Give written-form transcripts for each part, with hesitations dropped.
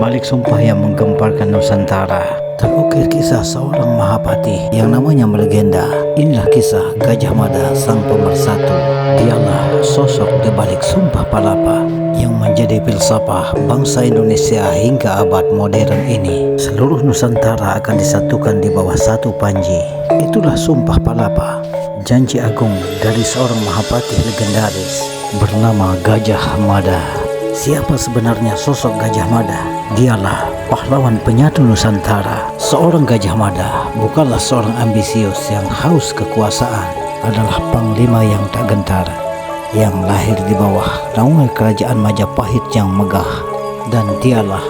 balik sumpah yang menggemparkan Nusantara, terukir kisah seorang Mahapati yang namanya melegenda. Inilah kisah Gajah Mada, sang pemersatu. Dialah sosok di balik Sumpah Palapa yang menjadi filsafah bangsa Indonesia hingga abad modern ini. Seluruh Nusantara akan disatukan di bawah satu panji. Itulah Sumpah Palapa, janji agung dari seorang Mahapati legendaris bernama Gajah Mada. Siapa sebenarnya sosok Gajah Mada? Dialah pahlawan penyatu Nusantara. Seorang Gajah Mada bukanlah seorang ambisius yang haus kekuasaan, adalah panglima yang tak gentar, yang lahir di bawah naungan kerajaan Majapahit yang megah. Dan dialah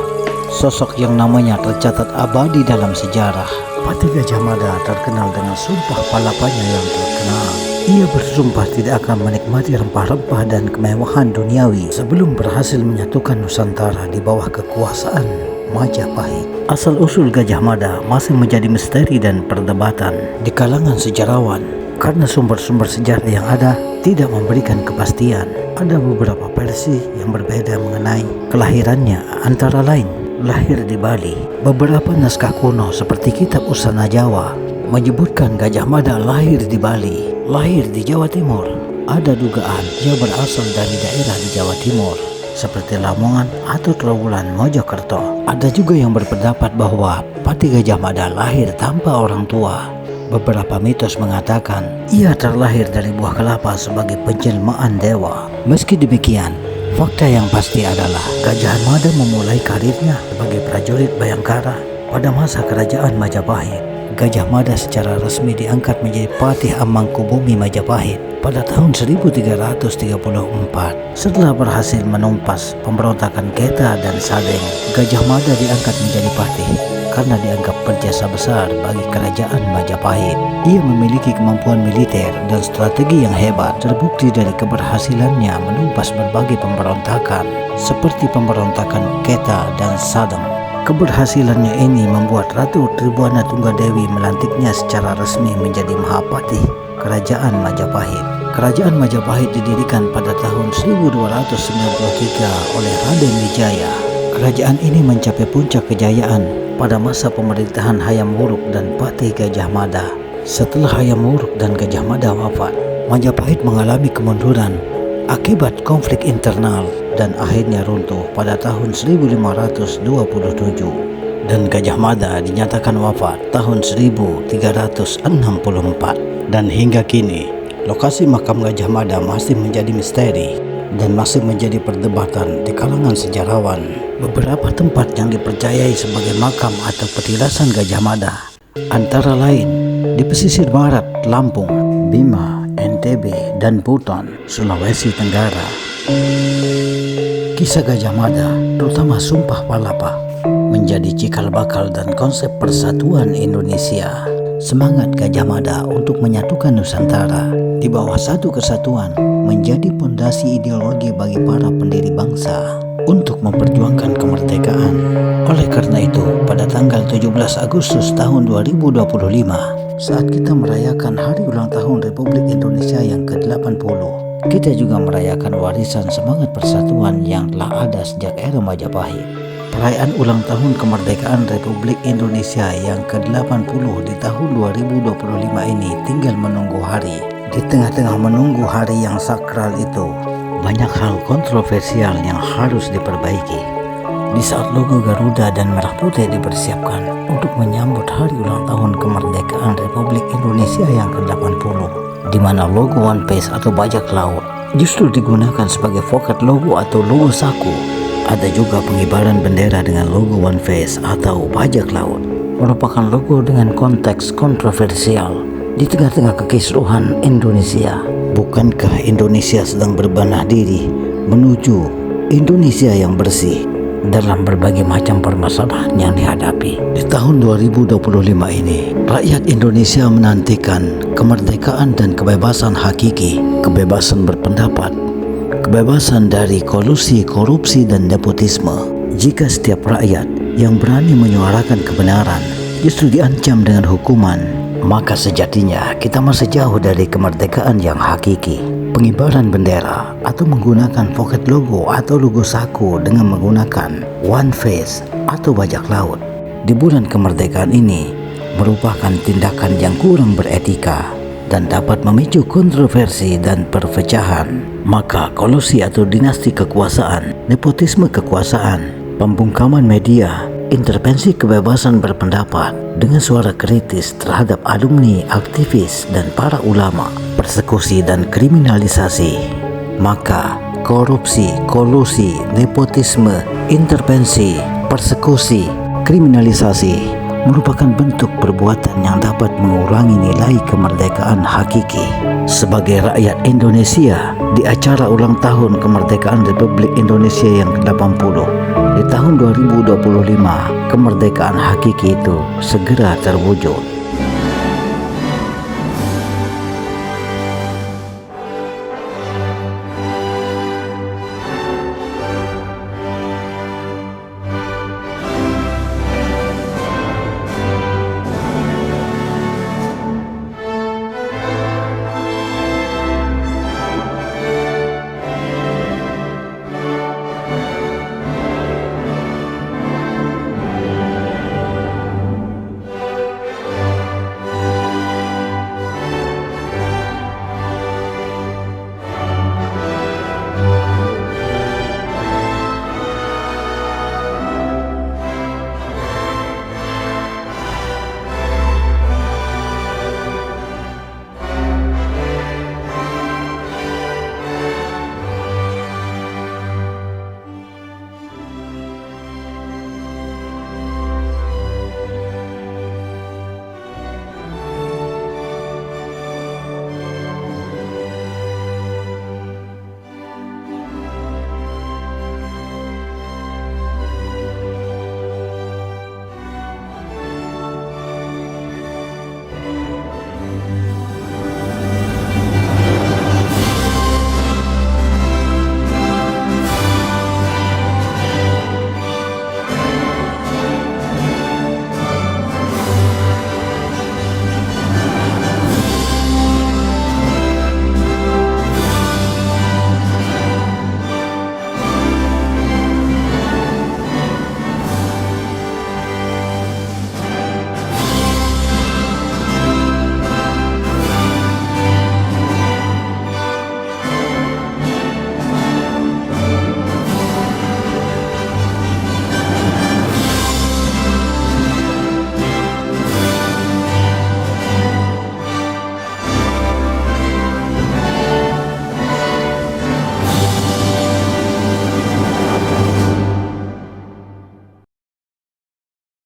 sosok yang namanya tercatat abadi dalam sejarah. Pati Gajah Mada terkenal dengan sumpah palapanya yang terkenal. Ia bersumpah tidak akan menikmati rempah-rempah dan kemewahan duniawi sebelum berhasil menyatukan Nusantara di bawah kekuasaan Majapahit. Asal-usul Gajah Mada masih menjadi misteri dan perdebatan di kalangan sejarawan, karena sumber-sumber sejarah yang ada tidak memberikan kepastian. Ada beberapa versi yang berbeda mengenai kelahirannya, antara lain lahir di Bali. Beberapa naskah kuno seperti Kitab Usana Jawa menyebutkan Gajah Mada lahir di Bali, lahir di Jawa Timur. Ada dugaan ia berasal dari daerah di Jawa Timur seperti Lamongan atau Trawulan, Mojokerto. Ada juga yang berpendapat bahwa Pati Gajah Mada lahir tanpa orang tua. Beberapa mitos mengatakan ia terlahir dari buah kelapa sebagai penjelmaan dewa. Meski demikian, fakta yang pasti adalah Gajah Mada memulai karirnya sebagai prajurit Bayangkara pada masa kerajaan Majapahit. Gajah Mada secara resmi diangkat menjadi Patih Amangkubumi Majapahit pada tahun 1334 setelah berhasil menumpas pemberontakan Keta dan Sadeng. Gajah Mada diangkat menjadi patih karena dianggap berjasa besar bagi kerajaan Majapahit. Ia memiliki kemampuan militer dan strategi yang hebat, terbukti dari keberhasilannya menumpas berbagai pemberontakan seperti pemberontakan Keta dan Sadeng. Keberhasilannya ini membuat Ratu Tribhuwana Tunggadewi melantiknya secara resmi menjadi Mahapati Kerajaan Majapahit. Kerajaan Majapahit didirikan pada tahun 1293 oleh Raden Wijaya. Kerajaan ini mencapai puncak kejayaan pada masa pemerintahan Hayam Wuruk dan Patih Gajah Mada. Setelah Hayam Wuruk dan Gajah Mada wafat, Majapahit mengalami kemunduran akibat konflik internal dan akhirnya runtuh pada tahun 1527, dan Gajah Mada dinyatakan wafat tahun 1364. Dan hingga kini lokasi makam Gajah Mada masih menjadi misteri dan masih menjadi perdebatan di kalangan sejarawan. Beberapa tempat yang dipercayai sebagai makam atau petilasan Gajah Mada antara lain di pesisir barat Lampung, Bima, NTB, dan Buton, Sulawesi Tenggara. Kisah Gajah Mada, terutama Sumpah Palapa, menjadi cikal bakal dan konsep persatuan Indonesia. Semangat Gajah Mada untuk menyatukan Nusantara di bawah satu kesatuan menjadi pondasi ideologi bagi para pendiri bangsa untuk memperjuangkan kemerdekaan. Oleh karena itu, pada tanggal 17 Agustus tahun 2025, saat kita merayakan hari ulang tahun Republik Indonesia yang ke-80, kita juga merayakan warisan semangat persatuan yang telah ada sejak era Majapahit. Perayaan ulang tahun kemerdekaan Republik Indonesia yang ke-80 di tahun 2025 ini tinggal menunggu hari. Di tengah-tengah menunggu hari yang sakral itu, banyak hal kontroversial yang harus diperbaiki. Di saat logo Garuda dan Merah Putih dipersiapkan untuk menyambut hari ulang tahun kemerdekaan Republik Indonesia yang ke-80, di mana logo One Piece atau bajak laut justru digunakan sebagai vokat logo atau logo saku. Ada juga pengibaran bendera dengan logo One Piece atau bajak laut, merupakan logo dengan konteks kontroversial di tengah-tengah kekisruhan Indonesia. Bukankah Indonesia sedang berbenah diri menuju Indonesia yang bersih dalam berbagai macam permasalahan yang dihadapi? Di tahun 2025 ini, rakyat Indonesia menantikan kemerdekaan dan kebebasan hakiki, kebebasan berpendapat, kebebasan dari kolusi, korupsi, dan nepotisme. Jika setiap rakyat yang berani menyuarakan kebenaran justru diancam dengan hukuman, maka sejatinya kita masih jauh dari kemerdekaan yang hakiki. pengibaran bendera atau menggunakan pocket logo atau logo saku dengan menggunakan one face atau bajak laut di bulan kemerdekaan ini merupakan tindakan yang kurang beretika dan dapat memicu kontroversi dan perpecahan. Maka kolusi atau dinasti kekuasaan, nepotisme kekuasaan, pembungkaman media, intervensi kebebasan berpendapat dengan suara kritis terhadap alumni, aktivis dan para ulama, persekusi dan kriminalisasi. Maka korupsi, kolusi, nepotisme, intervensi, persekusi, kriminalisasi merupakan bentuk perbuatan yang dapat mengurangi nilai kemerdekaan hakiki. Sebagai rakyat Indonesia, di acara ulang tahun kemerdekaan Republik Indonesia yang ke-80, di tahun 2025, kemerdekaan hakiki itu segera terwujud.